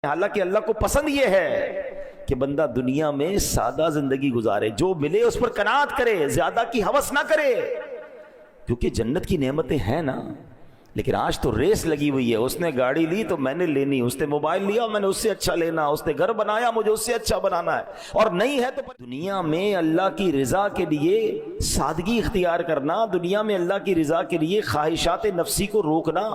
حالانکہ اللہ کو پسند یہ ہے کہ بندہ دنیا میں سادہ زندگی گزارے، جو ملے اس پر قناعت کرے، زیادہ کی ہوس نہ کرے، کیونکہ جنت کی نعمتیں ہیں نا۔ لیکن آج تو ریس لگی ہوئی ہے، اس نے گاڑی لی تو میں نے لینی، اس نے موبائل لیا میں نے اس سے اچھا لینا، اس نے گھر بنایا مجھے اس سے اچھا بنانا ہے، اور نہیں ہے تو دنیا میں اللہ کی رضا کے لیے سادگی اختیار کرنا، دنیا میں اللہ کی رضا کے لیے خواہشات نفسی کو روکنا،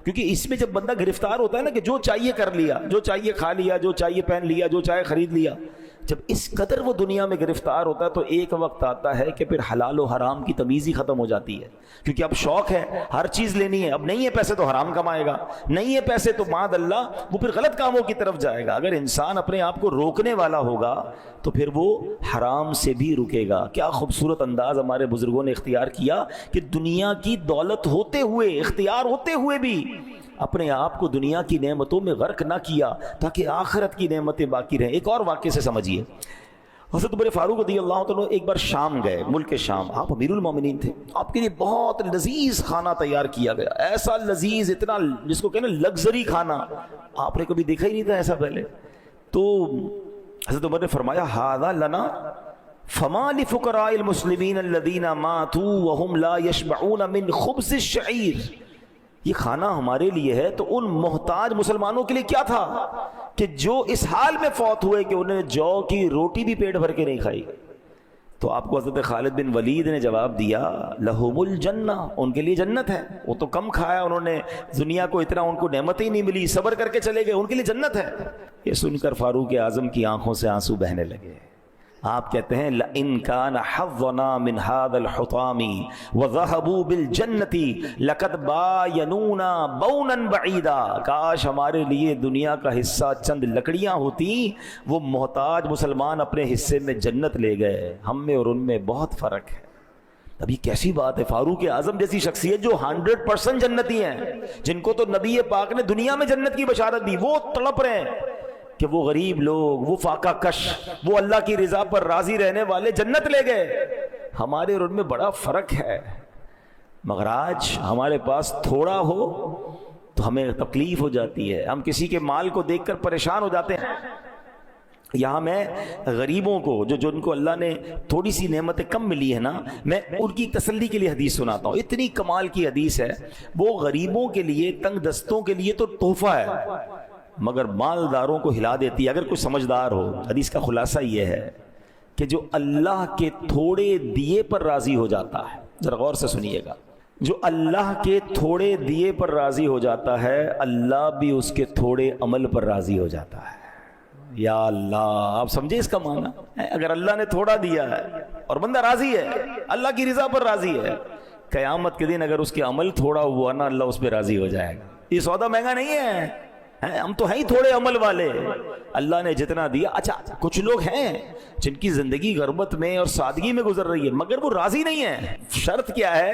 کیونکہ اس میں جب بندہ گرفتار ہوتا ہے نا کہ جو چاہیے کر لیا، جو چاہیے کھا لیا، جو چاہیے پہن لیا، جو چاہے خرید لیا، جب اس قدر وہ دنیا میں گرفتار ہوتا ہے تو ایک وقت آتا ہے کہ پھر حلال و حرام کی تمیز ہی ختم ہو جاتی ہے، کیونکہ اب شوق ہے ہر چیز لینی ہے، اب نہیں ہے پیسے تو حرام کمائے گا، نہیں ہے پیسے تو معاذ اللہ وہ پھر غلط کاموں کی طرف جائے گا۔ اگر انسان اپنے آپ کو روکنے والا ہوگا تو پھر وہ حرام سے بھی رکے گا۔ کیا خوبصورت انداز ہمارے بزرگوں نے اختیار کیا کہ دنیا کی دولت ہوتے ہوئے، اختیار ہوتے ہوئے بھی اپنے آپ کو دنیا کی نعمتوں میں غرق نہ کیا تاکہ آخرت کی نعمتیں باقی رہیں۔ ایک اور واقعے سے سمجھیے، حضرت عمر فاروق رضی اللہ عنہ ایک بار شام گئے، ملک شام، آپ امیر المومنین تھے، آپ کے لیے بہت لذیذ کھانا تیار کیا گیا، ایسا لذیذ، اتنا جس کو کہنا لگژری کھانا، آپ نے کبھی دیکھا ہی نہیں تھا ایسا پہلے۔ تو حضرت عمر نے فرمایا ھذا لنا فما لفقراء المسلمین الذین ماتوا وهم لا یشبعون من خبز الشعیر، یہ کھانا ہمارے لیے ہے تو ان محتاج مسلمانوں کے لیے کیا تھا کہ جو اس حال میں فوت ہوئے کہ انہیں جو کی روٹی بھی پیٹ بھر کے نہیں کھائی۔ تو آپ کو حضرت خالد بن ولید نے جواب دیا لہم الجنہ، ان کے لیے جنت ہے، وہ تو کم کھایا انہوں نے، دنیا کو اتنا ان کو نعمت ہی نہیں ملی، صبر کر کے چلے گئے، ان کے لیے جنت ہے۔ یہ سن کر فاروق اعظم کی آنکھوں سے آنسو بہنے لگے۔ آپ کہتے ہیں لَإِن كَانَ حَظُّنَا مِنْ هَذَا الْحُطَامِ وَذَهَبُوا بِالْجَنَّةِ لَقَدْ بَايَنُونَا بَوْنًا بَعِيدًا، کاش ہمارے لیے دنیا کا حصہ چند لکڑیاں ہوتی، وہ محتاج مسلمان اپنے حصے میں جنت لے گئے، ہم میں اور ان میں بہت فرق ہے۔ اب یہ کیسی بات ہے، فاروق اعظم جیسی شخصیت جو 100% جنتی ہیں، جن کو تو نبی پاک نے دنیا میں جنت کی بشارت دی، وہ تڑپ رہے ہیں کہ وہ غریب لوگ، وہ فاقہ کش، وہ اللہ کی رضا پر راضی رہنے والے جنت لے گئے، ہمارے اور ان میں بڑا فرق ہے۔ مگر آج ہمارے پاس تھوڑا ہو تو ہمیں تکلیف ہو جاتی ہے، ہم کسی کے مال کو دیکھ کر پریشان ہو جاتے ہیں۔ یہاں میں غریبوں کو جو جن کو اللہ نے تھوڑی سی نعمتیں کم ملی ہے نا، میں ان کی تسلی کے لیے حدیث سناتا ہوں، اتنی کمال کی حدیث ہے، وہ غریبوں کے لیے، تنگ دستوں کے لیے تو تحفہ ہے، مگر مالداروں کو ہلا دیتی ہے۔ اگر کوئی سمجھدار ہو، حدیث کا خلاصہ یہ ہے کہ جو اللہ کے تھوڑے دیے پر راضی ہو جاتا ہے، ذرا غور سے سنیے گا، جو اللہ کے تھوڑے دیے پر راضی ہو جاتا ہے، اللہ بھی اس کے تھوڑے عمل پر راضی ہو جاتا ہے۔ یا اللہ، آپ سمجھے اس کا معنی؟ اگر اللہ نے تھوڑا دیا ہے اور بندہ راضی ہے، اللہ کی رضا پر راضی ہے، قیامت کے دن اگر اس کے عمل تھوڑا ہوا نا، اللہ اس پہ راضی ہو جائے گا۔ یہ سودا مہنگا نہیں ہے، ہم تو ہیں ہی تھوڑے عمل والے، اللہ نے جتنا دیا۔ اچھا، کچھ لوگ ہیں جن کی زندگی غربت میں اور سادگی میں گزر رہی ہے مگر وہ راضی نہیں ہے۔ شرط کیا ہے؟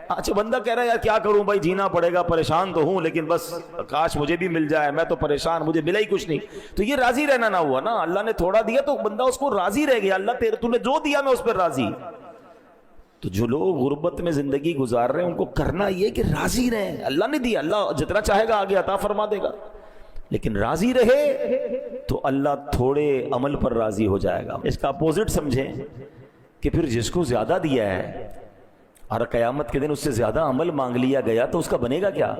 اچھا، بندہ کہہ رہا ہے یار کیا کروں بھائی، جینا پڑے گا، پریشان تو ہوں لیکن بس کاش مجھے بھی مل جائے، میں تو پریشان، مجھے ملا ہی کچھ نہیں، تو یہ راضی رہنا نہ ہوا نا۔ اللہ نے تھوڑا دیا تو بندہ اس کو راضی رہ گیا، اللہ تیرے تو نے جو دیا میں اس پر راضی۔ تو جو لوگ غربت میں زندگی گزار رہے ہیں ان کو کرنا یہ کہ راضی رہیں، اللہ نے دیا، اللہ جتنا چاہے گا آگے عطا فرما دے گا، لیکن راضی رہے تو اللہ تھوڑے عمل پر راضی ہو جائے گا۔ اس کا اپوزٹ سمجھیں کہ پھر جس کو زیادہ دیا ہے اور قیامت کے دن اس سے زیادہ عمل مانگ لیا گیا تو اس کا بنے گا کیا؟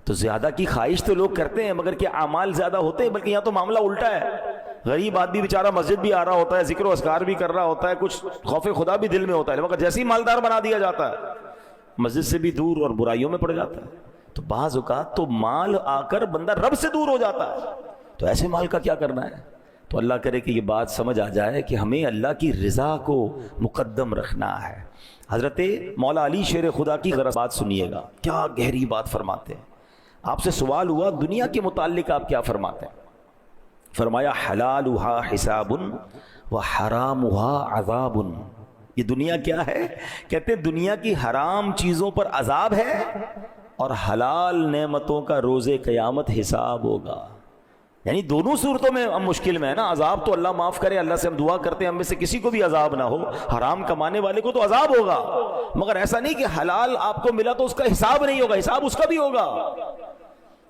تو زیادہ کی خواہش تو لوگ کرتے ہیں مگر کیا اعمال زیادہ ہوتے ہیں؟ بلکہ یہاں تو معاملہ الٹا ہے، غریب آدمی بیچارہ مسجد بھی آ رہا ہوتا ہے، ذکر و اذکار بھی کر رہا ہوتا ہے، کچھ خوف خدا بھی دل میں ہوتا ہے، مگر جیسے ہی مالدار بنا دیا جاتا ہے مسجد سے بھی دور اور برائیوں میں پڑ جاتا ہے۔ تو بعض اوقات تو مال آ کر بندہ رب سے دور ہو جاتا ہے، تو ایسے مال کا کیا کرنا ہے؟ تو اللہ کرے کہ یہ بات سمجھ آ جائے کہ ہمیں اللہ کی رضا کو مقدم رکھنا ہے۔ حضرت مولا علی شیر خدا کی غرض بات سنیے گا، کیا گہری بات فرماتے ہیں۔ آپ سے سوال ہوا دنیا کے متعلق آپ کیا فرماتے ہیں؟ فرمایا حلالها حساب وحرامها عذاب۔ یہ دنیا کیا ہے؟ کہتے ہیں دنیا کی حرام چیزوں پر عذاب ہے اور حلال نعمتوں کا روز قیامت حساب ہوگا۔ یعنی دونوں صورتوں میں ہم مشکل میں ہے نا، عذاب تو اللہ معاف کرے، اللہ سے ہم دعا کرتے ہیں ہم میں سے کسی کو بھی عذاب نہ ہو، حرام کمانے والے کو تو عذاب ہوگا، مگر ایسا نہیں کہ حلال آپ کو ملا تو اس کا حساب نہیں ہوگا، حساب اس کا بھی ہوگا۔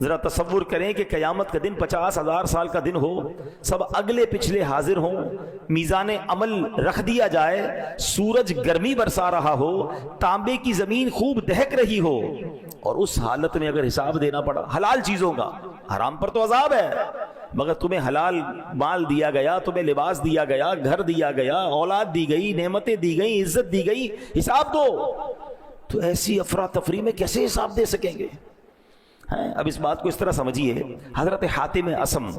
ذرا تصور کریں کہ قیامت کا دن 50,000 سال کا دن ہو، سب اگلے پچھلے حاضر ہوں، میزان عمل رکھ دیا جائے، سورج گرمی برسا رہا ہو، تانبے کی زمین خوب دہک رہی ہو، اور اس حالت میں اگر حساب دینا پڑا حلال چیزوں کا، حرام پر تو عذاب ہے، مگر تمہیں حلال مال دیا گیا، تمہیں لباس دیا گیا، گھر دیا گیا، اولاد دی گئی، نعمتیں دی گئی، عزت دی گئی، حساب دو، تو ایسی افراتفری میں کیسے حساب دے سکیں گے؟ اب اس بات کو اس طرح سمجھیے، حضرت حاتم اصم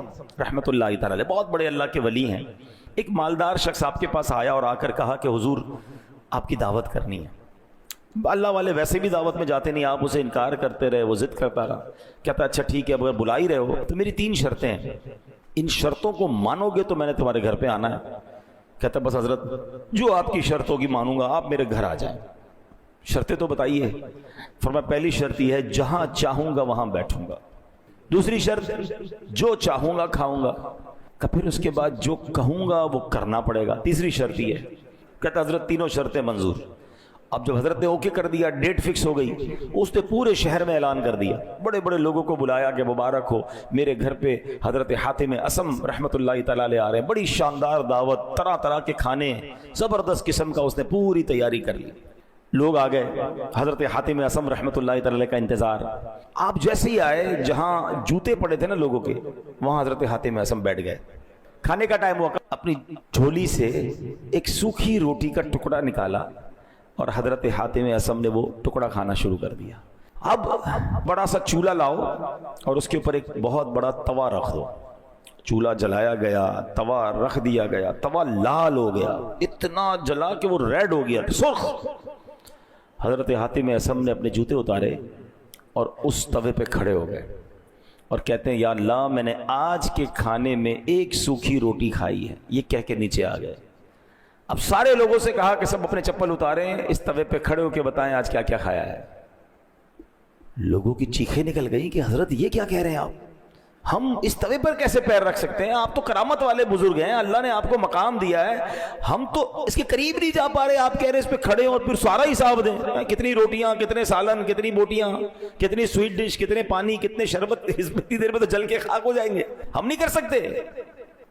رحمت اللہ تعالی علیہ بہت بڑے اللہ کے ولی ہیں، ایک مالدار شخص آپ کے پاس آیا اور آ کر کہا کہ حضور آپ کی دعوت کرنی ہے۔ اللہ والے ویسے بھی دعوت میں جاتے نہیں، آپ اسے انکار کرتے رہے، وہ ضد کرتا رہا، کہتا اچھا ٹھیک ہے، اگر بلا ہی رہے ہو تو میری 3 شرطیں ہیں، ان شرطوں کو مانو گے تو میں نے تمہارے گھر پہ آنا ہے۔ کہتا بس حضرت جو آپ کی شرط ہوگی مانوں گا، آپ میرے گھر آ جائیں۔ شرطیں تو بتائیے۔ فرمایا پہلی شرط یہ ہے جہاں چاہوں گا وہاں بیٹھوں گا، دوسری شرط جو چاہوں گا کھاؤں گا، پھر اس کے بعد جو کہوں گا وہ کرنا پڑے گا، تیسری شرط یہ ہے۔ کہتا حضرت تینوں شرطیں منظور۔ اب جب حضرت نے اوکے کر دیا، ڈیٹ فکس ہو گئی، اس نے پورے شہر میں اعلان کر دیا، بڑے بڑے لوگوں کو بلایا کہ مبارک ہو، میرے گھر پہ حضرت حاتم اصم رحمت اللہ تعالی علیہ آ رہے ہیں، بڑی شاندار دعوت، طرح طرح کے کھانے، زبردست قسم کا اس نے پوری تیاری کر لی۔ لوگ آ گئے، حضرت حاتم اصم رحمت اللہ تعالی کا انتظار۔ آپ جیسے ہی آئے، جہاں جوتے پڑے تھے نا لوگوں کے، وہاں حضرت حاتم اصم بیٹھ گئے۔ کھانے کا ٹائم ہوا، اپنی جھولی سے ایک سوکھی روٹی کا ٹکڑا نکالا اور حضرت حاتم اصم نے وہ ٹکڑا کھانا شروع کر دیا۔ اب بڑا سا چولہا لاؤ اور اس کے اوپر ایک بہت بڑا توا رکھ دو۔ چولہا جلایا گیا، توا رکھ دیا گیا، توا لال ہو گیا، اتنا جلا کہ وہ ریڈ ہو گیا، سرخ۔ حضرت حاتم اصم نے اپنے جوتے اتارے اور اس توے پہ کھڑے ہو گئے اور کہتے ہیں یا اللہ میں نے آج کے کھانے میں ایک سوکھی روٹی کھائی ہے، یہ کہہ کے نیچے آ گئے۔ اب سارے لوگوں سے کہا کہ سب اپنے چپل اتاریں، اس توے پہ کھڑے ہو کے بتائیں آج کیا کیا کھایا ہے۔ لوگوں کی چیخیں نکل گئی کہ حضرت یہ کیا کہہ رہے ہیں آپ، ہم اس توے پر کیسے پیر رکھ سکتے ہیں، آپ تو کرامت والے بزرگ ہیں، اللہ نے آپ کو مقام دیا ہے، ہم تو اس کے قریب نہیں جا پا رہے، آپ کہہ رہے اس پہ کھڑے اور پھر سارا حساب دیں، کتنی روٹیاں، کتنے سالن، کتنی بوٹیاں، کتنی سویٹ ڈش، کتنے پانی، کتنے شربت، اتنی دیر میں تو جل کے خاک ہو جائیں گے، ہم نہیں کر سکتے۔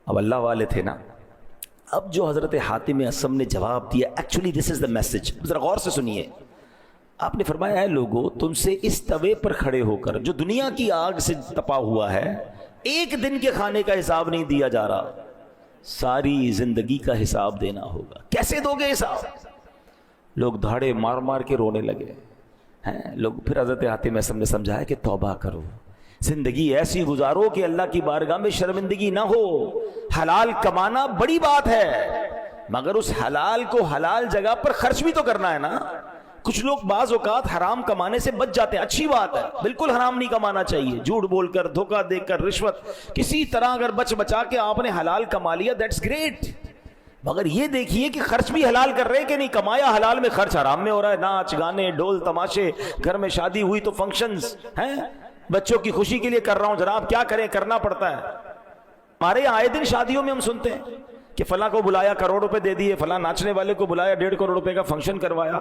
اب اللہ والے تھے نا۔ اب جو حضرت حاتم اصم نے جواب دیا، actually this is the message, ذرا غور سے سنیے۔ آپ نے فرمایا ہے لوگوں تم سے اس توے پر کھڑے ہو کر جو دنیا کی آگ سے تپا ہوا ہے، ایک دن کے کھانے کا حساب نہیں دیا جا رہا، ساری زندگی کا حساب دینا ہوگا۔ کیسے دو گے حساب؟ لوگ دھاڑے مار مار کے رونے لگے ہیں۔ لوگ پھر حضرت حاتم اصم نے سمجھایا کہ توبہ کرو، زندگی ایسی گزارو کہ اللہ کی بارگاہ میں شرمندگی نہ ہو۔ حلال کمانا بڑی بات ہے، مگر اس حلال کو حلال جگہ پر خرچ بھی تو کرنا ہے نا۔ کچھ لوگ بعض اوقات حرام کمانے سے بچ جاتے ہیں، اچھی بات ہے، بالکل حرام نہیں کمانا چاہیے، جھوٹ بول کر، دھوکہ دے کر، رشوت، کسی طرح اگر بچ بچا کے آپ نے حلال کما لیا دیٹس گریٹ، مگر یہ دیکھیے کہ خرچ بھی حلال کر رہے ہیں کہ نہیں، کمایا حلال میں خرچ حرام میں ہو رہا ہے، ناچ گانے ڈھول تماشے، گھر میں شادی ہوئی تو فنکشنز ہیں، بچوں کی خوشی کے لیے کر رہا ہوں جناب، کیا کریں، کرنا پڑتا ہے۔ ہمارے آئے دن شادیوں میں ہم سنتے ہیں کہ فلاں کو بلایا کروڑ روپے دے دیے، فلاں ناچنے والے کو بلایا 1.5 کروڑ روپے کا فنکشن کروایا۔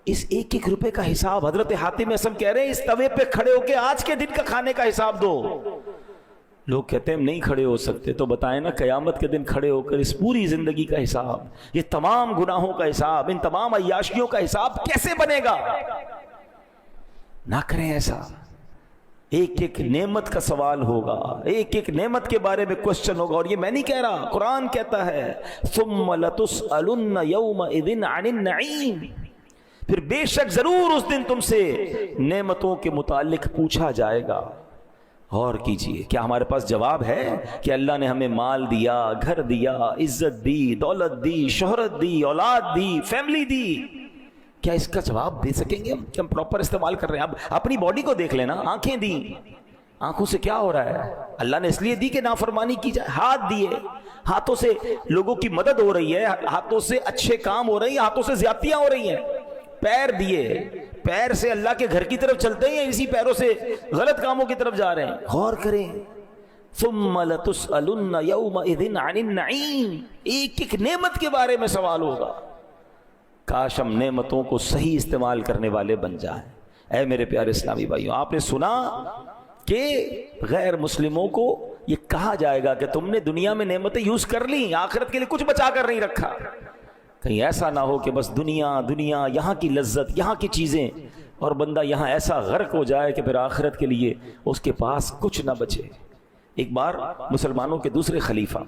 اس ایک ایک روپے کا حساب حضرت حاتم اصم کہہ رہے ہیں اس توے پہ کھڑے ہو کے آج کے دن کا کھانے کا حساب دو۔ لوگ کہتے ہیں ہم نہیں کھڑے ہو سکتے، تو بتائیں نا قیامت کے دن کھڑے ہو کر اس پوری زندگی کا حساب، یہ تمام گناہوں کا حساب، ان تمام عیاشیوں کا حساب کیسے بنے گا؟ نہ کریں ایسا۔ ایک ایک نعمت کا سوال ہوگا، ایک ایک نعمت کے بارے میں کوسچن ہوگا، اور یہ میں نہیں کہہ رہا، قرآن کہتا ہے ثم لتسألن یومئذ عن النعیم، پھر بے شک ضرور اس دن تم سے نعمتوں کے متعلق پوچھا جائے گا۔ غور کیجئے، کیا ہمارے پاس جواب ہے کہ اللہ نے ہمیں مال دیا، گھر دیا، عزت دی، دولت دی، شہرت دی، اولاد دی، فیملی دی، کیا اس کا جواب دے سکیں گے ہم پراپر استعمال کر رہے ہیں؟ اب اپنی باڈی کو دیکھ لینا، آنکھیں دی، آنکھوں سے کیا ہو رہا ہے؟ اللہ نے اس لیے دی کہ نافرمانی کی جائے۔ ہاتھ دیے، ہاتھوں سے لوگوں کی مدد ہو رہی ہے، ہاتھوں سے اچھے کام ہو رہے ہیں، ہاتھوں سے زیادتیاں ہو رہی ہیں۔ پیر دیے، پیر سے اللہ کے گھر کی طرف چلتے ہیں یا اسی پیروں سے غلط کاموں کی طرف جا رہے ہیں؟ غور کریں۔ ثم لتسألن یومئذ عن النعیم، ایک ایک نعمت کے بارے میں سوال ہوگا۔ کاش ہم نعمتوں کو صحیح استعمال کرنے والے بن جائیں۔ اے میرے پیارے اسلامی بھائیوں، آپ نے سنا کہ غیر مسلموں کو یہ کہا جائے گا کہ تم نے دنیا میں نعمتیں یوز کر لی، آخرت کے لیے کچھ بچا کر نہیں رکھا. کہیں ایسا نہ ہو کہ بس دنیا دنیا، یہاں کی لذت، یہاں کی چیزیں، اور بندہ یہاں ایسا غرق ہو جائے کہ پھر آخرت کے لیے اس کے پاس کچھ نہ بچے. ایک بار مسلمانوں کے دوسرے خلیفہ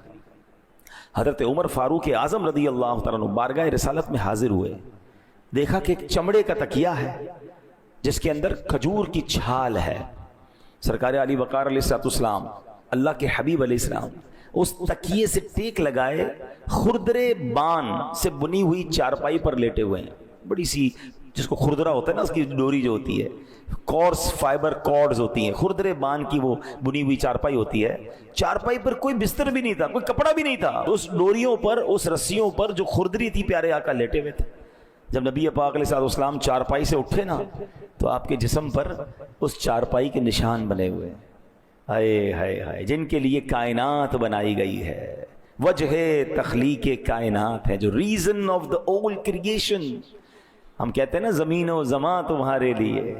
حضرت عمر فاروق اعظم رضی اللہ تعالیٰ عنہ بارگاہ رسالت میں حاضر ہوئے. دیکھا کہ ایک چمڑے کا تکیہ ہے جس کے اندر کھجور کی چھال ہے. سرکار علی وقار علیہ السلام، اللہ کے حبیب علیہ السلام، اس تکیے سے ٹیک لگائے خردرے بان سے بنی ہوئی چارپائی پر لیٹے ہوئے ہیں. بڑی سی، جس کو خردرا ہوتا ہے نا، اس کی ڈوری جو ہوتی ہے، کورس فائبر کارڈز ہوتی ہیں، خردرے بان کی وہ بنی ہوئی چارپائی ہوتی ہے. چارپائی پر کوئی بستر بھی نہیں تھا، کوئی کپڑا بھی نہیں تھا. اس ڈوریوں پر، اس رسیوں پر جو خردری تھی، پیارے آقا لیٹے ہوئے تھے. جب نبی پاک علیہ السلام چارپائی سے اٹھے نا، تو آپ کے جسم پر اس چارپائی کے نشان بنے ہوئے. ہائے ہائے ہائے، جن کے لیے کائنات بنائی گئی ہے، وجہ تخلیق کائنات ہے، جو ریزن آف دا اول کریشن. ہم کہتے ہیں نا، زمین و زمان تمہارے لیے،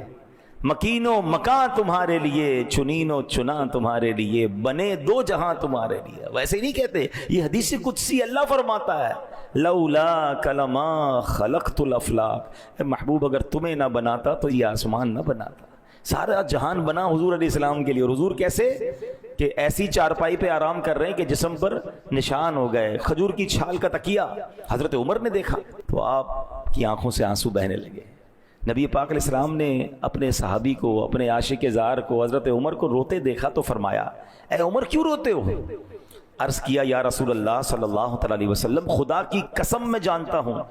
مکین و مکان تمہارے لیے، چنین و چنا تمہارے لیے، بنے دو جہاں تمہارے لیے. ویسے ہی نہیں کہتے، یہ حدیث قدسی اللہ فرماتا ہے، لولا کلما خلقت الافلاق. محبوب اگر تمہیں نہ بناتا تو یہ آسمان نہ بناتا. سارا جہان بنا حضور علیہ السلام کے لیے. اور حضور کیسے کہ ایسی چارپائی پہ آرام کر رہے ہیں کہ جسم پر نشان ہو گئے، کھجور کی چھال کا تکیہ. حضرت عمر نے دیکھا تو آپ کی آنکھوں سے آنسو بہنے لگے. نبی پاک علیہ السلام نے اپنے صحابی کو، اپنے عاشق زار کو، حضرت عمر کو روتے دیکھا تو فرمایا، اے عمر کیوں روتے ہو؟ عرض کیا، یا رسول اللہ صلی اللہ تعالی علیہ وسلم، خدا کی قسم میں جانتا ہوں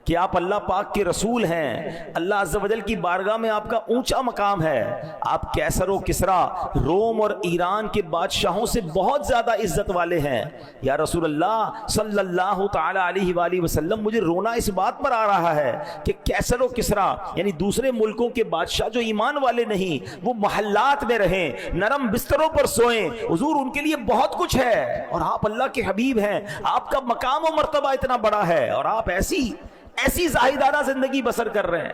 کہ آپ اللہ پاک کے رسول ہیں. اللہ عز و جل کی بارگاہ میں آپ کا اونچا مقام ہے. آپ کیسر و کسرا، روم اور ایران کے بادشاہوں سے بہت زیادہ عزت والے ہیں. یا رسول اللہ صلی اللہ تعالی علیہ وآلہ وسلم، مجھے رونا اس بات پر آ رہا ہے کہ کیسر و کسرا یعنی دوسرے ملکوں کے بادشاہ جو ایمان والے نہیں، وہ محلات میں رہیں، نرم بستروں پر سوئیں. حضور ان کے لیے بہت کچھ ہے، اور آپ اللہ کے حبیب ہیں، آپ کا مقام و مرتبہ اتنا بڑا ہے، اور آپ ایسی زاہدانہ زندگی بسر کر رہے ہیں.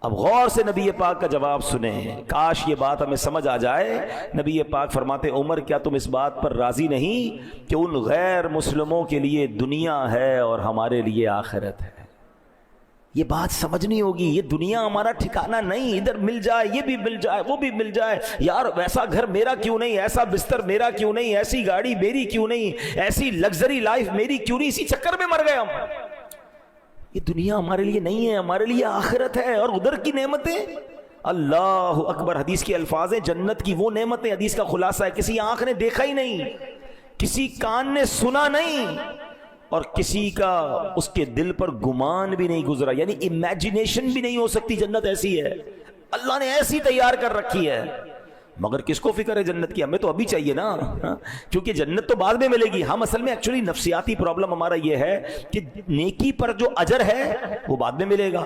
اب غور سے نبی پاک کا جواب سنیں، کاش یہ بات ہمیں سمجھ آ جائے. نبی پاک فرماتے، عمر کیا تم اس بات پر راضی نہیں کہ ان غیر مسلموں کے لیے دنیا ہے اور ہمارے لیے آخرت ہے؟ یہ بات سمجھنی ہوگی. یہ دنیا ہمارا ٹھکانہ نہیں، ادھر مل جائے، یہ بھی مل جائے، وہ بھی مل جائے. یار ویسا گھر میرا کیوں نہیں، ایسا بستر میرا کیوں نہیں، ایسی گاڑی میری کیوں نہیں، ایسی لگژری لائف میری کیوں نہیں. اسی چکر میں مر گئے ہم. یہ دنیا ہمارے لیے نہیں ہے، ہمارے لیے آخرت ہے. اور ادھر کی نعمتیں، اللہ اکبر. حدیث کے الفاظ ہیں، جنت کی وہ نعمتیں، حدیث کا خلاصہ ہے، کسی آنکھ نے دیکھا ہی نہیں، کسی کان نے سنا نہیں، اور کسی کا اس کے دل پر گمان بھی نہیں گزرا. یعنی امیجنیشن بھی نہیں ہو سکتی. جنت ایسی ہے، اللہ نے ایسی تیار کر رکھی ہے. مگر کس کو فکر ہے جنت کی؟ ہمیں تو ابھی چاہیے نا، کیونکہ جنت تو بعد میں ملے گی. ہم اصل میں ایکچولی نفسیاتی پرابلم ہمارا یہ ہے کہ نیکی پر جو اجر ہے وہ بعد میں ملے گا.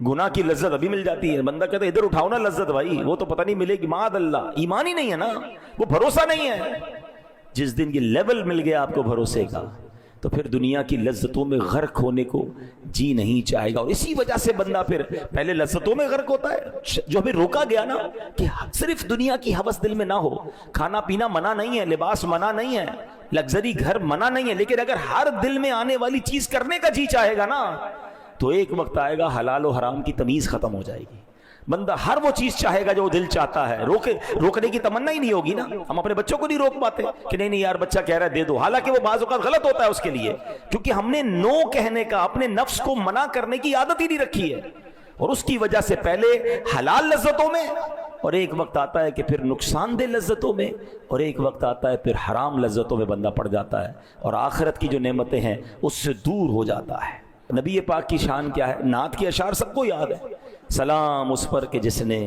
گناہ کی لذت ابھی مل جاتی ہے. بندہ کہتا ہے ادھر اٹھاؤ نا لذت، بھائی وہ تو پتہ نہیں ملے گی. معاذ اللہ، ایمان ہی نہیں ہے نا، وہ بھروسہ نہیں ہے. جس دن یہ لیول مل گیا آپ کو بھروسے کا، تو پھر دنیا کی لذتوں میں غرق ہونے کو جی نہیں چاہے گا. اور اسی وجہ سے بندہ پھر پہلے لذتوں میں غرق ہوتا ہے. جو ہمیں روکا گیا نا کہ صرف دنیا کی ہوس دل میں نہ ہو. کھانا پینا منع نہیں ہے، لباس منع نہیں ہے، لگژری گھر منع نہیں ہے، لیکن اگر ہر دل میں آنے والی چیز کرنے کا جی چاہے گا نا، تو ایک وقت آئے گا حلال و حرام کی تمیز ختم ہو جائے گی. بندہ ہر وہ چیز چاہے گا جو دل چاہتا ہے. روکنے کی تمنا ہی نہیں ہوگی نا. ہم اپنے بچوں کو نہیں روک پاتے کہ نہیں یار بچہ کہہ رہا ہے دے دو، حالانکہ وہ بعض اوقات غلط ہوتا ہے اس کے لیے، کیونکہ ہم نے نو کہنے کا، اپنے نفس کو منع کرنے کی عادت ہی نہیں رکھی ہے. اور اس کی وجہ سے پہلے حلال لذتوں میں، اور ایک وقت آتا ہے کہ پھر نقصان دہ لذتوں میں، اور ایک وقت آتا ہے پھر حرام لذتوں میں بندہ پڑ جاتا ہے، اور آخرت کی جو نعمتیں ہیں اس سے دور ہو جاتا ہے. نبی پاک کی شان کیا ہے؟ نعت کے اشعار سب کو یاد ہے. سلام اس پر کہ جس نے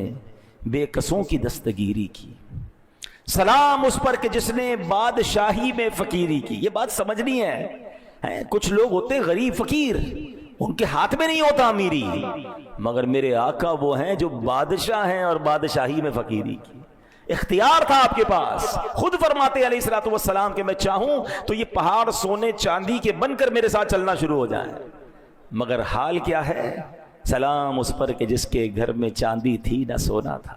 بے کسوں کی دستگیری کی، سلام اس پر کہ جس نے بادشاہی میں فقیری کی. یہ بات سمجھنی ہے. کچھ لوگ ہوتے غریب فقیر، ان کے ہاتھ میں نہیں ہوتا امیری، مگر میرے آقا وہ ہیں جو بادشاہ ہیں اور بادشاہی میں فقیری کی. اختیار تھا آپ کے پاس. خود فرماتے علیہ الصلوۃ والسلام کہ میں چاہوں تو یہ پہاڑ سونے چاندی کے بن کر میرے ساتھ چلنا شروع ہو جائیں. مگر حال کیا ہے؟ سلام اس پر کہ جس کے گھر میں چاندی تھی نہ سونا تھا.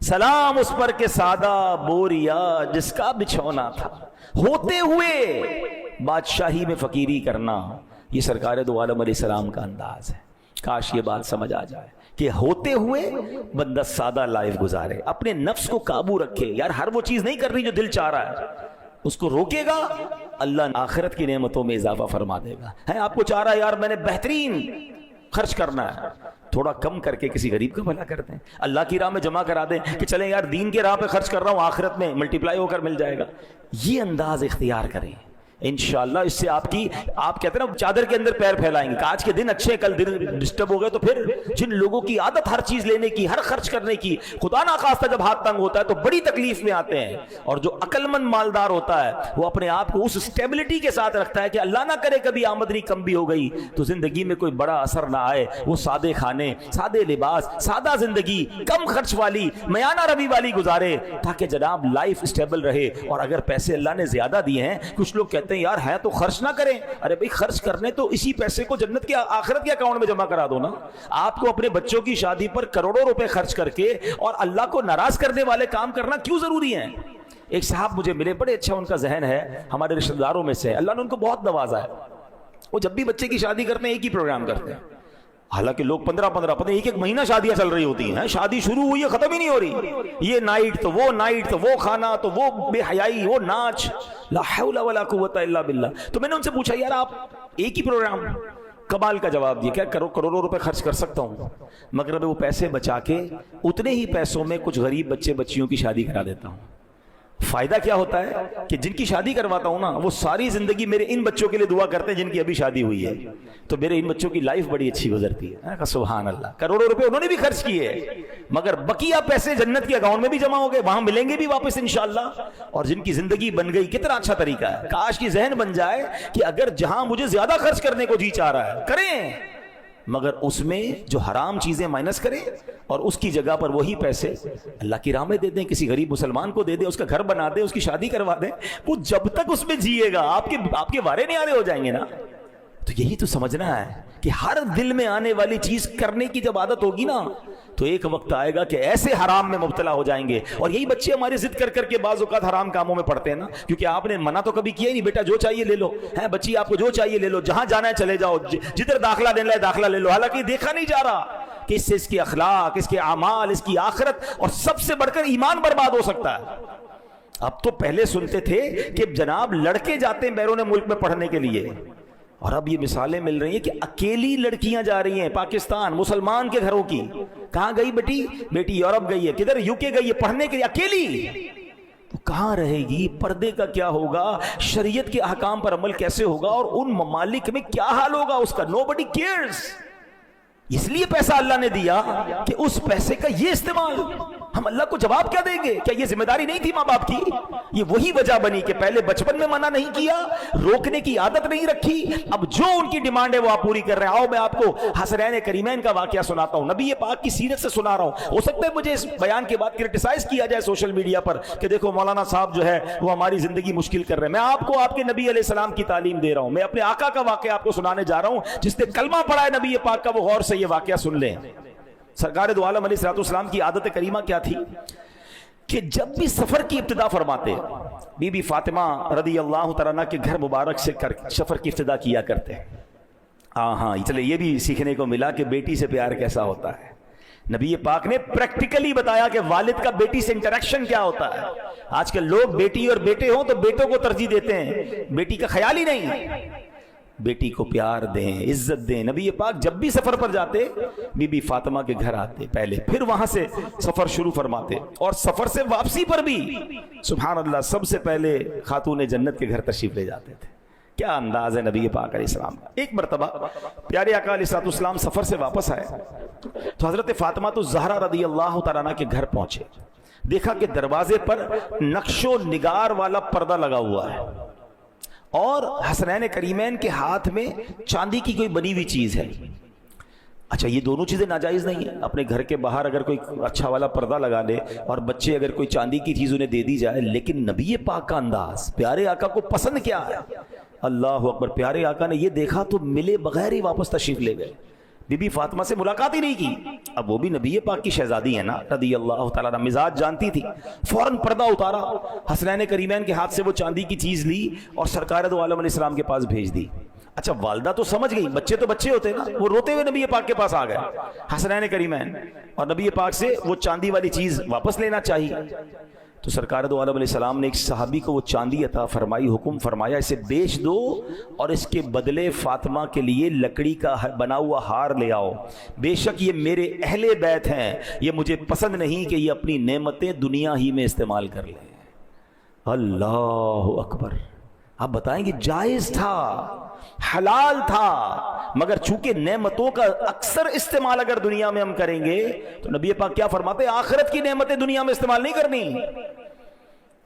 سلام اس پر کہ سادہ بوریا جس کا بچھونا تھا، ہوتے ہوئے بادشاہی میں فقیری کرنا، یہ سرکار دو عالم علیہ السلام کا انداز ہے۔ کاش یہ بات سمجھ آ جائے کہ ہوتے ہوئے بندہ سادہ لائف گزارے، اپنے نفس کو قابو رکھے۔ یار ہر وہ چیز نہیں کر رہی جو دل چاہ رہا ہے، اس کو روکے گا، اللہ آخرت کی نعمتوں میں اضافہ فرما دے گا۔ ہے آپ کو چاہ رہا ہے یار میں نے بہترین خرچ کرنا ہے، تھوڑا کم کر کے کسی غریب کا بھلا کر دیں، اللہ کی راہ میں جمع کرا دیں کہ چلیں یار دین کے راہ پہ خرچ کر رہا ہوں، آخرت میں ملٹیپلائی ہو کر مل جائے گا۔ یہ انداز اختیار کریں، انشاءاللہ اس سے آپ کہتے ہیں نا چادر کے اندر پیر پھیلائیں گے۔ آج کے دن اچھے، کل دن ڈسٹرب ہو گئے تو پھر جن لوگوں کی عادت ہر چیز لینے کی، ہر خرچ کرنے کی، خدا ناخواستہ جب ہاتھ تنگ ہوتا ہے تو بڑی تکلیف میں آتے ہیں۔ اور جو عقل مند مالدار ہوتا ہے وہ اپنے آپ کو اس اسٹیبلٹی کے ساتھ رکھتا ہے کہ اللہ نہ کرے کبھی آمدنی کم بھی ہو گئی تو زندگی میں کوئی بڑا اثر نہ آئے، وہ سادے کھانے، سادے لباس، سادہ زندگی، کم خرچ والی، میانہ روی والی گزارے تاکہ جناب لائف اسٹیبل رہے۔ اور اگر پیسے اللہ نے زیادہ دیے ہیں، کچھ لوگ کہتے ہیں یار ہے تو خرچ نہ کریں، ارے بھائی خرچ کرنے تو اسی پیسے کو جنت کے آخرت کے اکاؤنٹ میں جمع کرا دو نا۔ آپ کو اپنے بچوں کی شادی پر کروڑوں روپے خرچ کر کے اور اللہ کو ناراض کرنے والے کام کرنا کیوں ضروری ہیں؟ ایک صاحب مجھے ملے، بڑے اچھا ان کا ذہن ہے، ہمارے رشتہ داروں میں سے، اللہ نے ان کو بہت نوازا ہے۔ وہ جب بھی بچے کی شادی کرتے ہیں ایک ہی پروگرام کرتے ہیں، حالانکہ لوگ 15 ایک مہینہ شادیاں چل رہی ہوتی ہیں، شادی شروع ہوئی ہے ختم ہی نہیں ہو رہی، یہ نائٹ تو وہ نائٹ تو وہ کھانا تو وہ بے حیائی، وہ ناچ، لا حول ولا قوت الا باللہ۔ تو میں نے ان سے پوچھا یار آپ ایک ہی پروگرام، کمال کا جواب دیا، کیا کروڑوں روپے خرچ کر سکتا ہوں مگر میں وہ پیسے بچا کے اتنے ہی پیسوں میں کچھ غریب بچے بچیوں کی شادی کرا دیتا ہوں۔ فائدہ کیا ہوتا ہے کہ جن کی شادی کرواتا ہوں نا وہ ساری زندگی میرے ان بچوں کے لیے دعا کرتے ہیں جن کی ابھی شادی ہوئی ہے، تو میرے ان بچوں کی لائف بڑی اچھی گزرتی ہے۔ سبحان اللہ، کروڑوں روپے انہوں نے بھی خرچ کیے مگر بقیہ پیسے جنت کے اکاؤنٹ میں بھی جمع ہو گئے، وہاں ملیں گے بھی واپس انشاءاللہ۔ اور جن کی زندگی بن گئی، کتنا اچھا طریقہ ہے۔ کاش کی ذہن بن جائے کہ اگر جہاں مجھے زیادہ خرچ کرنے کو جی چاہ رہا ہے کریں، مگر اس میں جو حرام چیزیں مائنس کریں اور اس کی جگہ پر وہی پیسے اللہ کی راہ میں دے دیں، کسی غریب مسلمان کو دے دیں، اس کا گھر بنا دیں، اس کی شادی کروا دیں۔ وہ جب تک اس میں جیے گا آپ کے وارے نہیں آنے ہو جائیں گے نا۔ تو یہی تو سمجھنا ہے کہ ہر دل میں آنے والی چیز کرنے کی جب عادت ہوگی نا تو ایک وقت آئے گا کہ ایسے حرام میں مبتلا ہو جائیں گے۔ اور یہی بچے ہماری ضد کر کے بعض اوقات حرام کاموں میں پڑتے ہیں نا، کیونکہ آپ نے منع تو کبھی کیا ہی نہیں، بیٹا جو چاہیے لے لو، ہے بچی آپ کو جو چاہیے لے لو، جہاں جانا ہے چلے جاؤ، جدھر داخلہ لینا ہے داخلہ لے لو، حالانکہ دیکھا نہیں جا رہا کہ اس سے اس کے اخلاق، اس کے اعمال، اس کی آخرت اور سب سے بڑھ کر ایمان برباد ہو سکتا ہے۔ اب تو پہلے سنتے تھے کہ جناب لڑکے جاتے ہیں بیرون ملک میں پڑھنے کے لیے، اور اب یہ مثالیں مل رہی ہیں کہ اکیلی لڑکیاں جا رہی ہیں پاکستان، مسلمان کے گھروں کی۔ کہاں گئی بیٹی یورپ گئی ہے، کدھر یو کے گئی ہے پڑھنے کے لیے اکیلی، تو کہاں رہے گی؟ پردے کا کیا ہوگا؟ شریعت کے احکام پر عمل کیسے ہوگا؟ اور ان ممالک میں کیا حال ہوگا اس کا؟ nobody cares۔ اس لیے پیسہ اللہ نے دیا کہ اس پیسے کا یہ استعمال، ہم اللہ کو جواب کیا دیں گے؟ کیا یہ ذمہ داری نہیں تھی ماں باپ کی؟ یہ وہی وجہ بنی کہ پہلے بچپن میں منع نہیں کیا، روکنے کی عادت نہیں رکھی، اب جو ان کی ڈیمانڈ ہے وہ آپ پوری کر رہے ہیں۔ آؤ میں آپ کو حسنین کریمین کا واقعہ سناتا ہوں، نبی پاک کی سیرت سے سنا رہا ہوں۔ ہو سکتا ہے مجھے اس بیان کے بعد کرٹیسائز کیا جائے سوشل میڈیا پر کہ دیکھو مولانا صاحب جو ہے وہ ہماری زندگی مشکل کر رہے ہیں۔ میں آپ کو آپ کے نبی علیہ السلام کی تعلیم دے رہا ہوں، میں اپنے آقا کا واقعہ آپ کو سنانے جا رہا ہوں۔ جس نے کلمہ پڑھا ہے نبی پاک کا وہ غور سے یہ واقعہ سن لیں۔ سرکار دو عالم علیہ السلام کی عادت کریمہ کیا تھی کہ جب بھی سفر کی ابتدا فرماتے، بی بی فاطمہ رضی اللہ تعالیٰ عنہ کے گھر مبارک سے سفر کی ابتدا کیا کرتے ہیں۔ ہاں چلے یہ بھی سیکھنے کو ملا کہ بیٹی سے پیار کیسا ہوتا ہے۔ نبی پاک نے پریکٹیکلی بتایا کہ والد کا بیٹی سے انٹریکشن کیا ہوتا ہے۔ آج کل لوگ بیٹی اور بیٹے ہوں تو بیٹوں کو ترجیح دیتے ہیں، بیٹی کا خیال ہی نہیں۔ بیٹی کو پیار دیں، عزت دیں۔ نبی پاک جب بھی سفر پر جاتے بی بی فاطمہ کے گھر آتے پہلے، پھر وہاں سے سفر شروع فرماتے، اور سفر سے واپسی پر بھی سبحان اللہ سب سے پہلے خاتون جنت کے گھر تشریف لے جاتے تھے۔ کیا انداز ہے نبی پاک علیہ السلام کا۔ ایک مرتبہ پیارے آقا علیہ السلام سفر سے واپس آئے تو حضرت فاطمہ تو زہرا رضی اللہ تعالیٰ عنہ کے گھر پہنچے، دیکھا کہ دروازے پر نقش و نگار والا پردہ لگا ہوا ہے اور حسنین کریمین کے ہاتھ میں چاندی کی کوئی بنی ہوئی چیز ہے۔ اچھا یہ دونوں چیزیں ناجائز نہیں ہیں، اپنے گھر کے باہر اگر کوئی اچھا والا پردہ لگا لے اور بچے اگر کوئی چاندی کی چیز انہیں دے دی جائے، لیکن نبی پاک کا انداز، پیارے آقا کو پسند کیا ہے؟ اللہ اکبر، پیارے آقا نے یہ دیکھا تو ملے بغیر ہی واپس تشریف لے گئے۔ بی بی فاطمہ سے ملاقات ہی نہیں کی. اب وہ بھی نبی پاک کی شہزادی ہے نا رضی اللہ تعالیٰ عنہ, مزاج جانتی تھی, فوراً پردہ اتارا, حسنین کریمین کے ہاتھ سے وہ چاندی کی چیز لی اور سرکار دو عالم علیہ السلام کے پاس بھیج دی. اچھا والدہ تو سمجھ گئی, بچے تو بچے ہوتے ہیں نا, وہ روتے ہوئے نبی پاک کے پاس آ گئے حسنین کریمین, اور نبی پاک سے وہ چاندی والی چیز واپس لینا چاہیے. تو سرکار دو عالم علیہ السلام نے ایک صحابی کو وہ چاندی عطا فرمائی, حکم فرمایا اسے بیچ دو اور اس کے بدلے فاطمہ کے لیے لکڑی کا بنا ہوا ہار لے آؤ, بے شک یہ میرے اہل بیت ہیں, یہ مجھے پسند نہیں کہ یہ اپنی نعمتیں دنیا ہی میں استعمال کر لیں. اللہ اکبر. آپ بتائیں گے جائز تھا, حلال تھا, مگر چونکہ نعمتوں کا اکثر استعمال اگر دنیا میں ہم کریں گے تو نبی پاک کیا فرماتے ہیں, آخرت کی نعمتیں دنیا میں استعمال نہیں کرنی.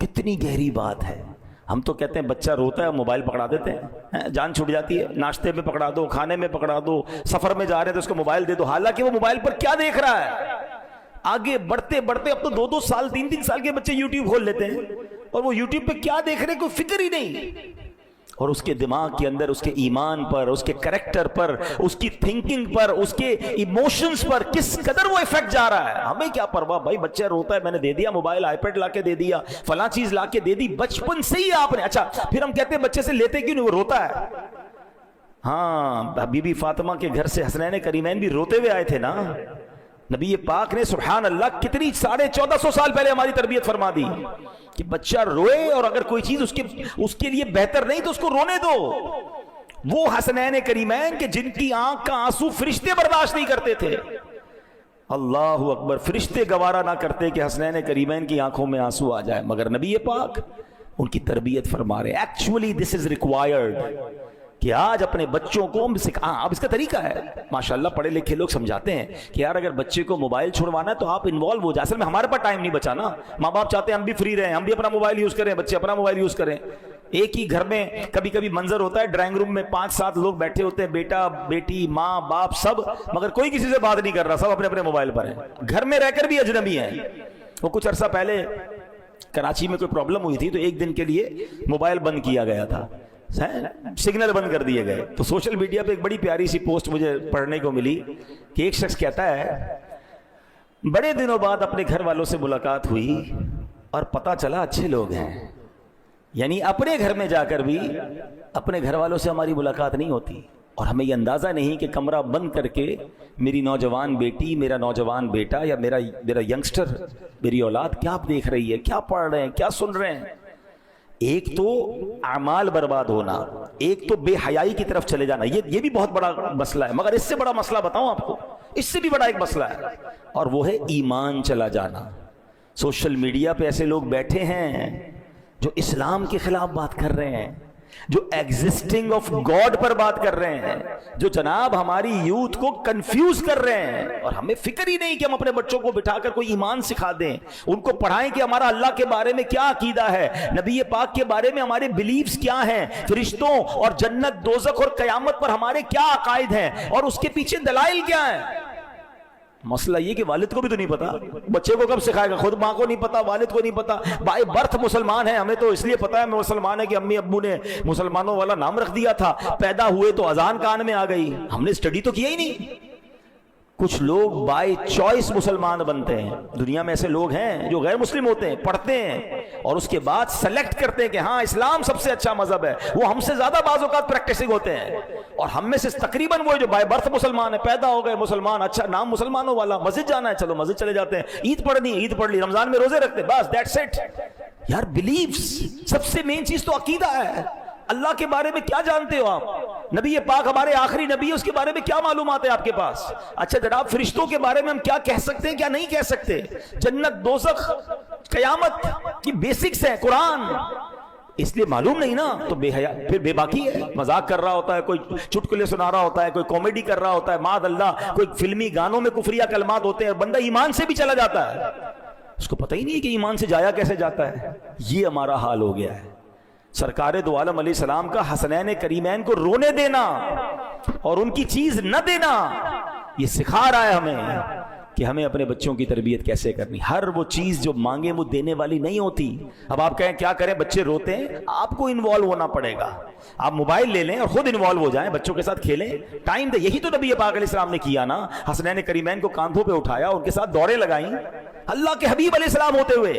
کتنی گہری بات ہے. ہم تو کہتے ہیں بچہ روتا ہے موبائل پکڑا دیتے ہیں, جان چھوٹ جاتی ہے, ناشتے میں پکڑا دو, کھانے میں پکڑا دو, سفر میں جا رہے ہیں تو اس کو موبائل دے دو, حالانکہ وہ موبائل پر کیا دیکھ رہا ہے. آگے بڑھتے بڑھتے اب تو 2 سال 3 سال کے بچے یوٹیوب کھول لیتے ہیں اور وہ یوٹیوب پہ کیا دیکھ رہے ہیں کوئی فکر ہی نہیں, اور اس کے دماغ کے اندر اس کے ایمان پر, اس کے کریکٹر پر, اس کی تھنکنگ پر, اس کے ایموشنز پر کس قدر وہ ایفیکٹ جا رہا ہے. ہمیں کیا پرواہ بھائی, بچہ روتا ہے میں نے دے دیا موبائل, آئی پیڈ لا کے دے دیا, فلاں چیز لا کے دے دی, بچپن سے ہی آپ نے. اچھا پھر ہم کہتے ہیں بچے سے لیتے کیوں نہیں, وہ روتا ہے. ہاں بی بی فاطمہ کے گھر سے حسنین کریمین بھی روتے ہوئے آئے تھے نا. نبی پاک نے سبحان اللہ کتنی 1450 سال پہلے ہماری تربیت فرما دی کہ بچہ روئے اور اگر کوئی چیز اس کے لیے بہتر نہیں تو اس کو رونے دو. وہ حسنین کریمین کہ جن کی آنکھ کا آنسو فرشتے برداشت نہیں کرتے تھے. اللہ اکبر. فرشتے گوارا نہ کرتے کہ حسنین کریمین کی آنکھوں میں آنسو آ جائے, مگر نبی پاک ان کی تربیت فرما رہے. ایکچولی دس از ریکوائرڈ کہ آج اپنے بچوں کو اب اس کا طریقہ ہے ماشاءاللہ, پڑھے لکھے لوگ سمجھاتے ہیں کہ یار اگر بچے کو موبائل چھوڑوانا ہے تو آپ انوالو ہو جائیں. اصل میں ہمارے پاس ٹائم نہیں بچا نا, ماں باپ چاہتے ہیں ہم بھی فری رہیں, ہم بھی اپنا موبائل یوز کریں, بچے اپنا موبائل یوز کریں. ایک ہی گھر میں کبھی کبھی منظر ہوتا ہے ڈرائنگ روم میں 5-7 لوگ بیٹھے ہوتے ہیں, بیٹا بیٹی ماں باپ سب, مگر کوئی کسی سے بات نہیں کر رہا, سب اپنے اپنے موبائل پر ہیں, گھر میں رہ کر بھی اجنبی ہیں. وہ کچھ عرصہ پہلے کراچی میں کوئی پرابلم ہوئی تھی تو ایک دن کے لیے موبائل بند کیا گیا تھا, سگنل بند کر دیے گئے. تو سوشل میڈیا پہ ایک بڑی پیاری سی پوسٹ مجھے پڑھنے کو ملی کہ ایک شخص کہتا ہے بڑے دنوں بعد اپنے گھر والوں سے ملاقات ہوئی اور پتہ چلا اچھے لوگ ہیں. یعنی اپنے گھر میں جا کر بھی اپنے گھر والوں سے ہماری ملاقات نہیں ہوتی, اور ہمیں یہ اندازہ نہیں کہ کمرہ بند کر کے میری نوجوان بیٹی, میرا نوجوان بیٹا یا میرا ینگسٹر, میری اولاد کیا دیکھ رہی ہے, کیا پڑھ رہے ہیں, کیا سن رہے ہیں. ایک تو اعمال برباد ہونا, ایک تو بے حیائی کی طرف چلے جانا, یہ بھی بہت بڑا مسئلہ ہے. مگر اس سے بڑا مسئلہ بتاؤں آپ کو, اس سے بھی بڑا ایک مسئلہ ہے, اور وہ ہے ایمان چلا جانا. سوشل میڈیا پہ ایسے لوگ بیٹھے ہیں جو اسلام کے خلاف بات کر رہے ہیں, جو ایگزسٹنگ آف گاڈ پر بات کر رہے ہیں, جو جناب ہماری یوتھ کو کنفیوز کر رہے ہیں, اور ہمیں فکر ہی نہیں کہ ہم اپنے بچوں کو بٹھا کر کوئی ایمان سکھا دیں, ان کو پڑھائیں کہ ہمارا اللہ کے بارے میں کیا عقیدہ ہے, نبی پاک کے بارے میں ہمارے بلیفز کیا ہیں, فرشتوں اور جنت دوزخ اور قیامت پر ہمارے کیا عقائد ہیں, اور اس کے پیچھے دلائل کیا ہیں. مسئلہ یہ کہ والد کو بھی تو نہیں پتا, بچے کو کب سکھائے گا, خود ماں کو نہیں پتا, والد کو نہیں پتا. بائی برتھ مسلمان ہے, ہمیں تو اس لیے پتا ہے میں مسلمان ہے کہ امی ابو نے مسلمانوں والا نام رکھ دیا تھا, پیدا ہوئے تو اذان کان میں آ گئی, ہم نے اسٹڈی تو کیا ہی نہیں. کچھ لوگ بائی چوائس مسلمان بنتے ہیں. دنیا میں ایسے لوگ ہیں جو غیر مسلم ہوتے ہیں, پڑھتے ہیں اور اس کے بعد سلیکٹ کرتے ہیں کہ ہاں اسلام سب سے اچھا مذہب ہے, وہ ہم سے زیادہ بعض اوقات پریکٹسنگ ہوتے ہیں, اور ہم میں سے تقریباً وہ جو بائی برتھ مسلمان ہے, پیدا ہو گئے مسلمان, اچھا نام مسلمانوں والا, مسجد جانا ہے چلو مسجد چلے جاتے ہیں, عید پڑھنی ہے عید پڑھ لی, رمضان میں روزے رکھتے, بس دیٹس اٹ. یار بلیفز, سب سے مین چیز تو عقیدہ ہے. اللہ کے بارے میں کیا جانتے ہو آپ, نبی پاک ہمارے آخری نبی ہے, اس کے بارے میں کیا معلومات ہے آپ کے پاس. اچھا جناب فرشتوں کے بارے میں ہم کیا کہہ سکتے ہیں, کیا نہیں کہہ سکتے, جنت دوزخ قیامت کی بیسکس ہیں قرآن, اس لیے معلوم نہیں نا تو بے حیا, پھر بے باکی ہے, مذاق کر رہا ہوتا ہے, کوئی چٹکلے سنا رہا ہوتا ہے, کوئی کامیڈی کر رہا ہوتا ہے, معاذ اللہ کوئی فلمی گانوں میں کفریہ کلمات ہوتے ہیں, بندہ ایمان سے بھی چلا جاتا ہے, اس کو پتہ ہی نہیں کہ ایمان سے جایا کیسے جاتا ہے. یہ ہمارا حال ہو گیا ہے. سرکار دو عالم علیہ السلام کا حسنین کریمین کو رونے دینا اور ان کی چیز نہ دینا, یہ سکھا رہا ہے ہمیں کہ ہمیں اپنے بچوں کی تربیت کیسے کرنی. ہر وہ چیز جو مانگے وہ دینے والی نہیں ہوتی. اب آپ کہیں کیا کریں, بچے روتے ہیں, آپ کو انوالو ہونا پڑے گا. آپ موبائل لے لیں اور خود انوالو ہو جائیں, بچوں کے ساتھ کھیلیں, ٹائم دیں. یہی تو نبی پاک علیہ السلام نے کیا نا. حسنین کریمین کو کاندھوں پہ اٹھایا, ان کے ساتھ دوڑیں لگائیں, اللہ کے حبیب علیہ السلام ہوتے ہوئے.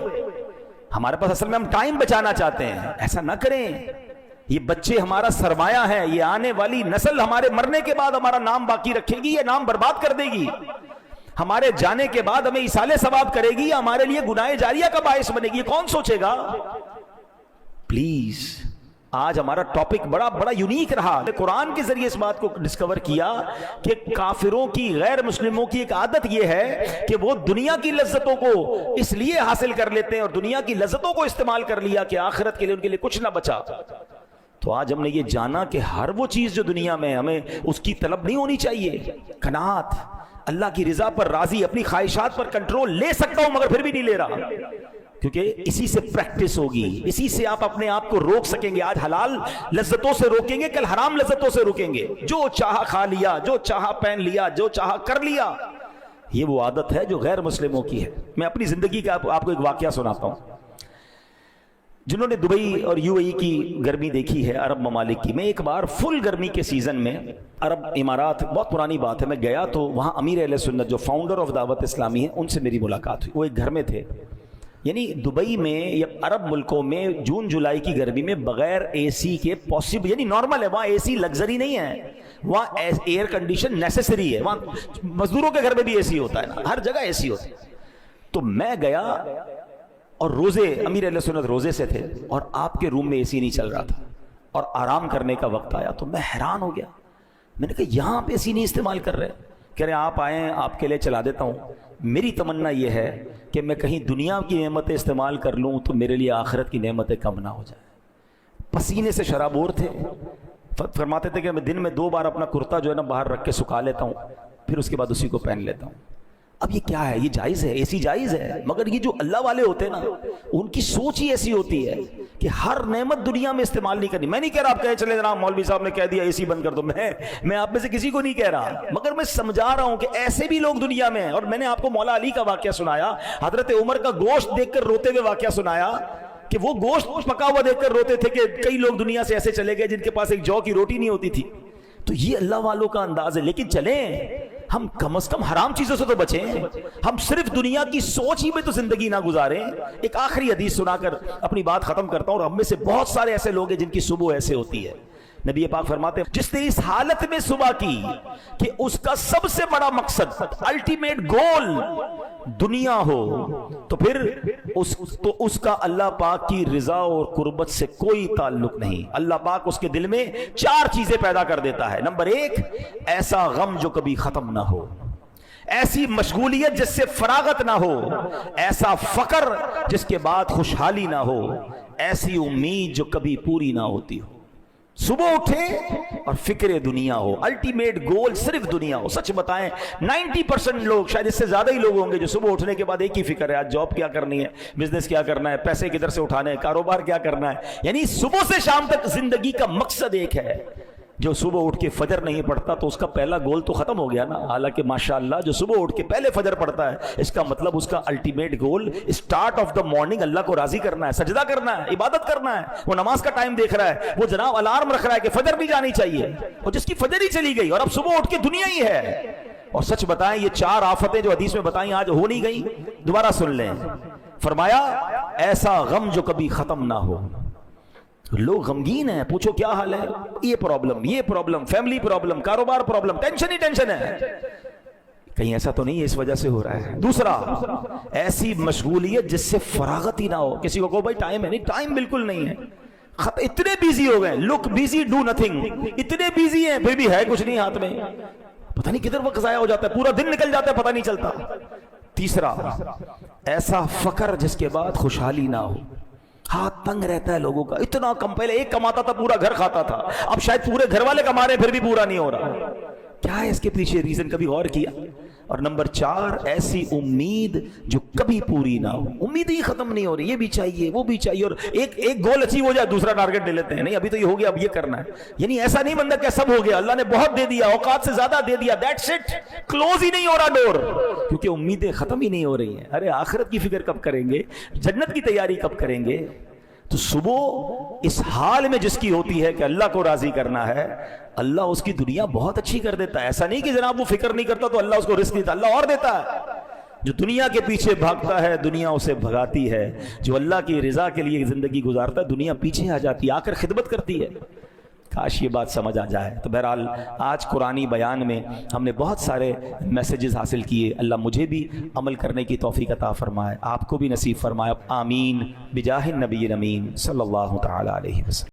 ہمارے پاس اصل میں ہم ٹائم بچانا چاہتے ہیں, ایسا نہ کریں. یہ بچے ہمارا سرمایہ ہے, یہ آنے والی نسل ہمارے مرنے کے بعد ہمارا نام باقی رکھے گی یا نام برباد کر دے گی. ہمارے جانے کے بعد ہمیں ایصال ثواب کرے گی یا ہمارے لیے گناہ جاریہ کا باعث بنے گی, یہ کون سوچے گا؟ پلیز. آج ہمارا ٹاپک بڑا یونیک رہا. قرآن کے ذریعے اس بات کو ڈسکور کیا کہ کافروں کی, غیر مسلموں کی ایک عادت یہ ہے کہ وہ دنیا کی لذتوں کو اس لیے حاصل کر لیتے ہیں اور دنیا کی لذتوں کو استعمال کر لیا کہ آخرت کے لیے ان کے لیے کچھ نہ بچا. تو آج ہم نے یہ جانا کہ ہر وہ چیز جو دنیا میں ہمیں اس کی طلب نہیں ہونی چاہیے. قناعت, اللہ کی رضا پر راضی, اپنی خواہشات پر کنٹرول لے سکتا ہوں مگر پھر بھی نہیں لے رہا, کیونکہ اسی سے پریکٹس ہوگی, اسی سے آپ اپنے آپ کو روک سکیں گے. آج حلال لذتوں سے روکیں گے, کل حرام لذتوں سے روکیں گے. جو چاہا کھا لیا, جو چاہا پہن لیا, جو چاہا کر لیا. یہ وہ عادت ہے جو غیر مسلموں کی ہے. میں اپنی زندگی کا آپ کو ایک واقعہ سناتا ہوں. جنہوں نے دبئی اور یو اے ای کی گرمی دیکھی ہے, عرب ممالک کی, میں ایک بار فل گرمی کے سیزن میں عرب امارات, بہت پرانی بات ہے, میں گیا تو وہاں امیر اہل سنت جو فاؤنڈر آف دعوت اسلامی ہے ان سے میری ملاقات ہوئی. وہ ایک گھر میں تھے. یعنی دبئی میں یا عرب ملکوں میں جون جولائی کی گرمی میں بغیر اے سی کے پاسبل, یعنی نارمل ہے, وہاں اے سی لگژری نہیں ہے, وہاں ایئر کنڈیشن نیسیسری ہے. وہاں مزدوروں کے گھر میں بھی اے سی ہوتا ہے نا, ہر جگہ اے سی ہوتا ہے. تو میں گیا اور روزے, امیر اہل سنت روزے سے تھے اور آپ کے روم میں اے سی نہیں چل رہا تھا اور آرام کرنے کا وقت آیا تو میں حیران ہو گیا. میں نے کہا یہاں پہ اے سی نہیں استعمال کر رہے. کہہ رہے آپ آئیں, آپ کے لیے چلا دیتا ہوں. میری تمنا یہ ہے کہ میں کہیں دنیا کی نعمتیں استعمال کر لوں تو میرے لیے آخرت کی نعمتیں کم نہ ہو جائیں. پسینے سے شرابور تھے. فرماتے تھے کہ میں دن میں 2 بار اپنا کرتا جو ہے نا باہر رکھ کے سکھا لیتا ہوں, پھر اس کے بعد اسی کو پہن لیتا ہوں. اب یہ کیا ہے, یہ جائز ہے, اے سی جائز ہے, مگر یہ جو اللہ والے ہوتے ہیں نا ان کی سوچ ہی ایسی ہوتی ہے کہ ہر نعمت دنیا میں استعمال نہیں کرنی. میں نہیں کہہ رہا آپ کہیں چلے جناب مولوی صاحب نے کہہ دیا اے سی بند کر دو, میں آپ میں سے کسی کو نہیں کہہ رہا, مگر میں سمجھا رہا ہوں کہ ایسے بھی لوگ دنیا میں ہیں. اور میں نے آپ کو مولا علی کا واقعہ سنایا, حضرت عمر کا گوشت دیکھ کر روتے ہوئے واقعہ سنایا کہ وہ گوشت پکا ہوا دیکھ کر روتے تھے کہ کئی لوگ دنیا سے ایسے چلے گئے جن کے پاس ایک جو کی روٹی نہیں ہوتی تھی. تو یہ اللہ والوں کا انداز ہے. لیکن چلیں ہم کم از کم حرام چیزوں سے تو بچیں, ہم صرف دنیا کی سوچ ہی میں تو زندگی نہ گزاریں. ایک آخری حدیث سنا کر اپنی بات ختم کرتا ہوں. اور ہم میں سے بہت سارے ایسے لوگ ہیں جن کی صبح ایسے ہوتی ہے. نبی پاک فرماتے ہیں جس نے اس حالت میں صبح کی کہ اس کا سب سے بڑا مقصد, الٹیمیٹ گول دنیا ہو, تو پھر اس کا اللہ پاک کی رضا اور قربت سے کوئی تعلق نہیں. اللہ پاک اس کے دل میں 4 چیزیں پیدا کر دیتا ہے. نمبر 1, ایسا غم جو کبھی ختم نہ ہو, ایسی مشغولیت جس سے فراغت نہ ہو, ایسا فقر جس کے بعد خوشحالی نہ ہو, ایسی امید جو کبھی پوری نہ ہوتی ہو. صبح اٹھیں اور فکر دنیا ہو, الٹیمیٹ گول صرف دنیا ہو. سچ بتائیں 90% لوگ, شاید اس سے زیادہ ہی لوگ ہوں گے جو صبح اٹھنے کے بعد ایک ہی فکر ہے, آج جاب کیا کرنی ہے, بزنس کیا کرنا ہے, پیسے کدھر سے اٹھانے ہیں, کاروبار کیا کرنا ہے. یعنی صبح سے شام تک زندگی کا مقصد ایک ہے. جو صبح اٹھ کے فجر نہیں پڑھتا تو اس کا پہلا گول تو ختم ہو گیا نا. حالانکہ ماشاءاللہ جو صبح اٹھ کے پہلے فجر پڑھتا ہے اس کا مطلب اس کا ultimate goal start of the morning اللہ کو راضی کرنا ہے, سجدہ کرنا ہے, عبادت کرنا ہے. وہ نماز کا ٹائم دیکھ رہا ہے, وہ جناب الارم رکھ رہا ہے کہ فجر بھی جانی چاہیے, اور جس کی فجر ہی چلی گئی اور اب صبح اٹھ کے دنیا ہی ہے. اور سچ بتائیں یہ 4 آفتیں جو حدیث میں بتائیں آج ہو نہیں گئی. دوبارہ سن لیں, فرمایا ایسا غم جو کبھی ختم نہ ہو. لوگ غمگین ہیں, پوچھو کیا حال ہے, یہ پرابلم, فیملی پرابلم, کاروبار پرابلم, ٹینشن ہی ٹینشن ہے. کہیں ایسا تو نہیں ہے اس وجہ سے ہو رہا ہے. دوسرا, ایسی مشغولیت جس سے فراغت ہی نہ ہو. کسی کو کہو بھائی ٹائم ہے, نہیں ٹائم بالکل نہیں ہے, اتنے بیزی ہو گئے, لک بیزی ڈو نتھنگ, اتنے بیزی ہیں پھر بھی ہے کچھ نہیں ہاتھ میں, پتہ نہیں کدھر وقت ضائع ہو جاتا ہے, پورا دن نکل جاتا ہے پتہ نہیں چلتا. تیسرا, ایسا فقر جس کے بعد خوشحالی نہ ہو. ہاتھ تنگ رہتا ہے لوگوں کا, اتنا کم, پہلے ایک کماتا تھا پورا گھر کھاتا تھا, اب شاید پورے گھر والے کما رہے ہیں پھر بھی پورا نہیں ہو رہا. کیا ہے اس کے پیچھے ریزن, کبھی غور کیا؟ اور نمبر 4 ایسی امید جو کبھی پوری نہ ہو. امید ہی ختم نہیں ہو رہی, یہ بھی چاہیے وہ بھی چاہیے, اور ایک گول اچیو ہو جائے دوسرا ٹارگٹ لے لیتے ہیں, نہیں ابھی تو یہ ہو گیا اب یہ کرنا ہے. یعنی ایسا نہیں بندہ کہ سب ہو گیا, اللہ نے بہت دے دیا, اوقات سے زیادہ دے دیا, دیٹس اٹ, کلوز ہی نہیں ہو رہا ڈور, کیونکہ امیدیں ختم ہی نہیں ہو رہی ہیں. ارے آخرت کی فکر کب کریں گے, جنت کی تیاری کب کریں گے؟ تو صبح اس حال میں جس کی ہوتی ہے کہ اللہ کو راضی کرنا ہے, اللہ اس کی دنیا بہت اچھی کر دیتا ہے. ایسا نہیں کہ جناب وہ فکر نہیں کرتا تو اللہ اس کو رزق دیتا, اللہ اور دیتا ہے. جو دنیا کے پیچھے بھاگتا ہے دنیا اسے بھگاتی ہے, جو اللہ کی رضا کے لیے زندگی گزارتا ہے دنیا پیچھے آ جاتی ہے, آ کر خدمت کرتی ہے. کاش یہ بات سمجھ آ جائے. تو بہرحال آج قرآنی بیان میں ہم نے بہت سارے میسیجز حاصل کیے. اللہ مجھے بھی عمل کرنے کی توفیق عطا فرمائے, آپ کو بھی نصیب فرمائے. آمین بجاہ النبی الامین صلی اللہ تعالی علیہ وسلم.